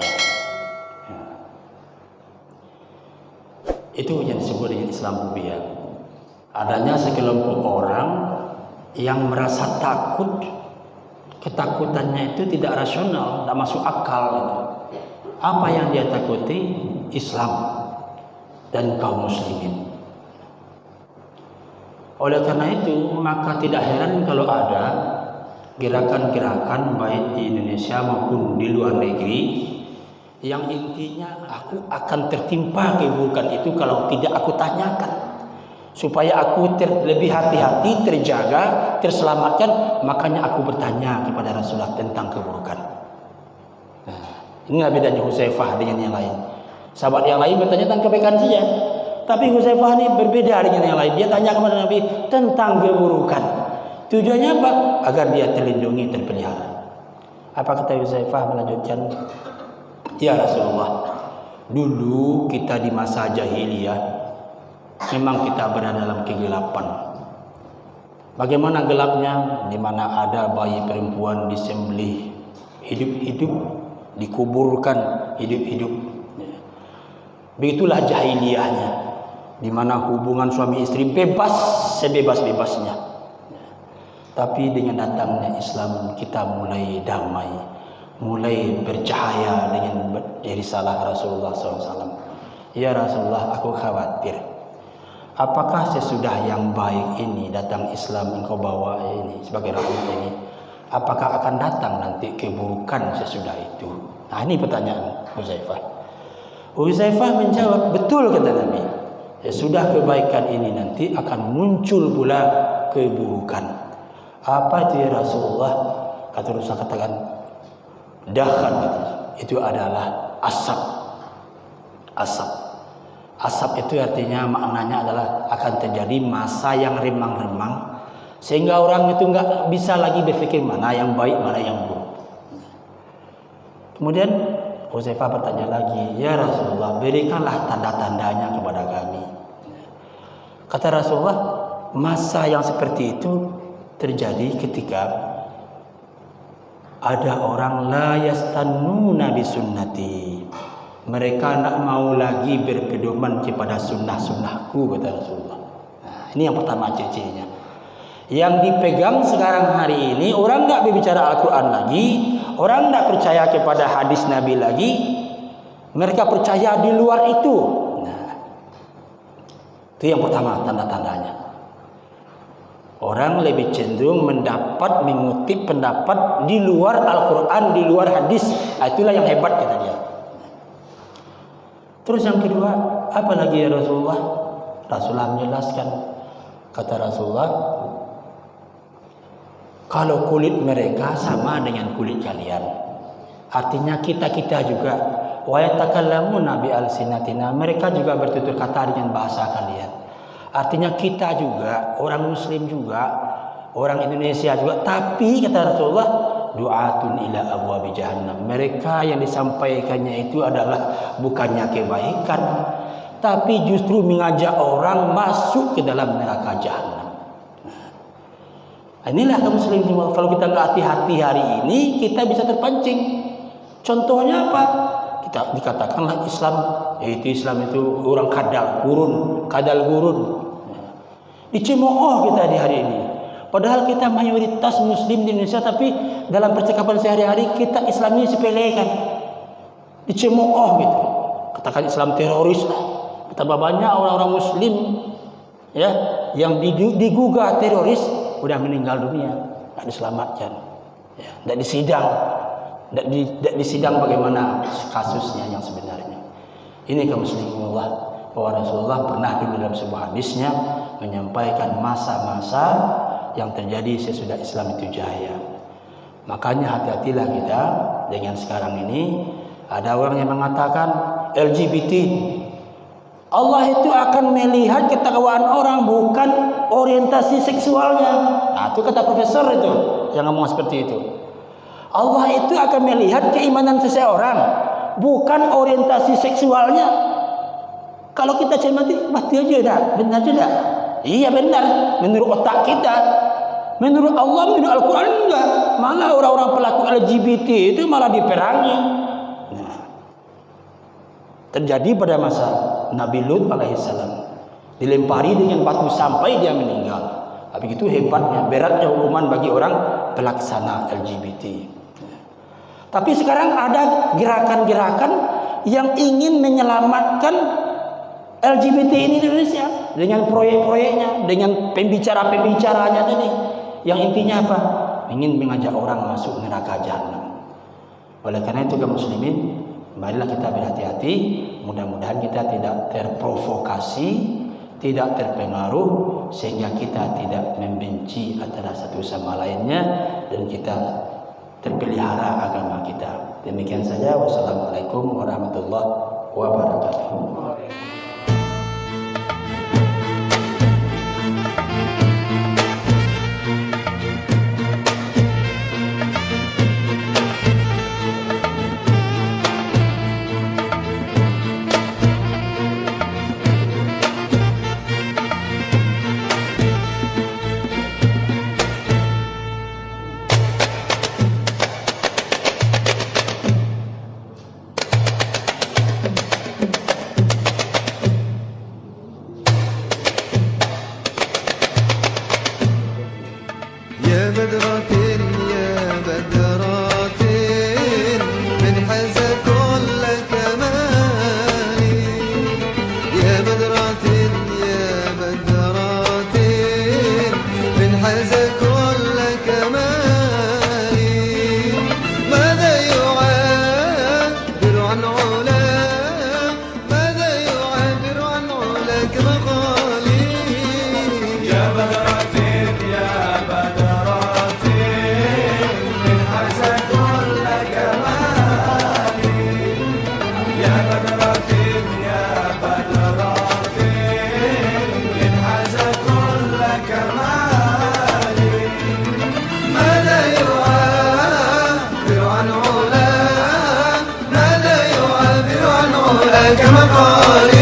Ya. Itu yang disebut dengan Islamophobia. Adanya sekelompok orang yang merasa takut, ketakutannya itu tidak rasional, tidak masuk akal itu. Apa yang dia takuti? Islam dan kaum muslimin. Oleh karena itu, maka tidak heran kalau ada gerakan-gerakan baik di Indonesia maupun di luar negeri yang intinya aku akan tertimpa keburukan itu kalau tidak aku tanyakan, supaya aku lebih hati-hati, terjaga, terselamatkan. Makanya aku bertanya kepada Rasulullah tentang keburukan. Nah, inilah bedanya Hudzaifah dengan yang lain. Sahabat yang lain bertanya tentang kebaikan saja, tapi Hudzaifah ini berbeda dengan yang lain. Dia tanya kepada Nabi tentang keburukan. Tujuannya apa? Agar dia terlindungi, terpelihara. Apa kata Hudzaifah melanjutkan? Ya Rasulullah, dulu kita di masa jahiliyah memang kita berada dalam kegelapan. Bagaimana gelapnya? Di mana ada bayi perempuan disembelih hidup-hidup, dikuburkan hidup-hidup. Begitulah jahiliyahnya, di mana hubungan suami istri bebas sebebas-bebasnya. Tapi dengan datangnya Islam, kita mulai damai, mulai bercahaya dengan risalah Rasulullah SAW. Ya Rasulullah, aku khawatir, apakah sesudah yang baik ini datang Islam, engkau bawa ini sebagai rahmat ini, apakah akan datang nanti keburukan sesudah itu? Nah, ini pertanyaan Hudzaifah. Hudzaifah menjawab, betul kata Nabi, sesudah kebaikan ini nanti akan muncul pula keburukan. Apa itu ya Rasulullah? Kata Rasulullah, katakan dakhan, itu adalah asap. Asap itu artinya, maknanya adalah akan terjadi masa yang remang-remang, sehingga orang itu nggak bisa lagi berpikir mana yang baik, mana yang buruk. Kemudian Hudzaifah bertanya lagi, ya Rasulullah, berikanlah tanda-tandanya kepada kami. Kata Rasulullah, masa yang seperti itu terjadi ketika ada orang la yastannuna bi sunnati. Mereka tak mau lagi berpedoman kepada sunnah-sunnahku, kata Rasulullah. Nah, ini yang pertama ciri-cirinya. Yang dipegang sekarang hari ini, orang tak berbicara Al-Quran lagi, orang tak percaya kepada hadis Nabi lagi, mereka percaya di luar itu. Nah, itu yang pertama tanda-tandanya. Orang lebih cenderung mengutip pendapat di luar Al-Quran, di luar hadis. Nah, itulah yang hebat kata dia. Terus yang kedua, apa lagi ya Rasulullah? Rasulullah menjelaskan, kata Rasulullah, kalau kulit mereka sama dengan kulit kalian, artinya kita juga, wa yatakallamuna bi alsinatina, mereka juga bertutur kata dengan bahasa kalian. Artinya kita juga, orang Muslim juga, orang Indonesia juga, tapi kata Rasulullah, du'atun ila abwabi jahannam. Mereka yang disampaikannya itu adalah bukannya kebaikan, tapi justru mengajak orang masuk ke dalam neraka jahannam. Nah, inilah kaum muslim. Kalau kita nggak hati-hati hari ini, kita bisa terpancing. Contohnya apa? Kita dikatakanlah Islam, yaitu Islam itu orang kadal gurun. Dicemooh kita di hari ini. Padahal kita mayoritas muslim di Indonesia, tapi dalam percakapan sehari-hari kita Islam ini sepelekan, dicemooh gitu. Katakan Islam teroris. Betapa banyak orang-orang muslim ya yang digugah teroris udah meninggal dunia, tidak diselamatkan, ya, tidak disidang bagaimana kasusnya yang sebenarnya. Ini kaum muslimullah, bahwa Rasulullah pernah di dalam sebuah hadisnya menyampaikan masa-masa yang terjadi sesudah Islam itu jaya. Makanya hati-hatilah kita dengan sekarang ini. Ada orang yang mengatakan LGBT, Allah itu akan melihat ketakwaan orang, bukan orientasi seksualnya. Nah, itu kata profesor itu yang ngomong seperti itu. Allah itu akan melihat keimanan seseorang, bukan orientasi seksualnya. Kalau kita cermati, mati aja dah, benar tidak? Iya benar, menurut otak kita. Menurut Allah, menurut Al-Quran enggak. Malah orang-orang pelaku LGBT itu malah diperangi. Nah, terjadi pada masa Nabi Lut alaihissalam. Dilempari dengan batu sampai dia meninggal. Tapi itu hebatnya, beratnya hukuman bagi orang pelaksana LGBT. Tapi sekarang ada gerakan-gerakan yang ingin menyelamatkan LGBT ini di Indonesia dengan proyek-proyeknya, dengan pembicara-pembicaranya tadi. Yang intinya apa? Ingin mengajak orang masuk neraka jahanam. Oleh karena itu kaum muslimin, marilah kita berhati-hati. Mudah-mudahan kita tidak terprovokasi, tidak terpengaruh, sehingga kita tidak membenci antara satu sama lainnya, dan kita terpelihara agama kita. Demikian saja. Wassalamualaikum warahmatullahi wabarakatuh. كما قال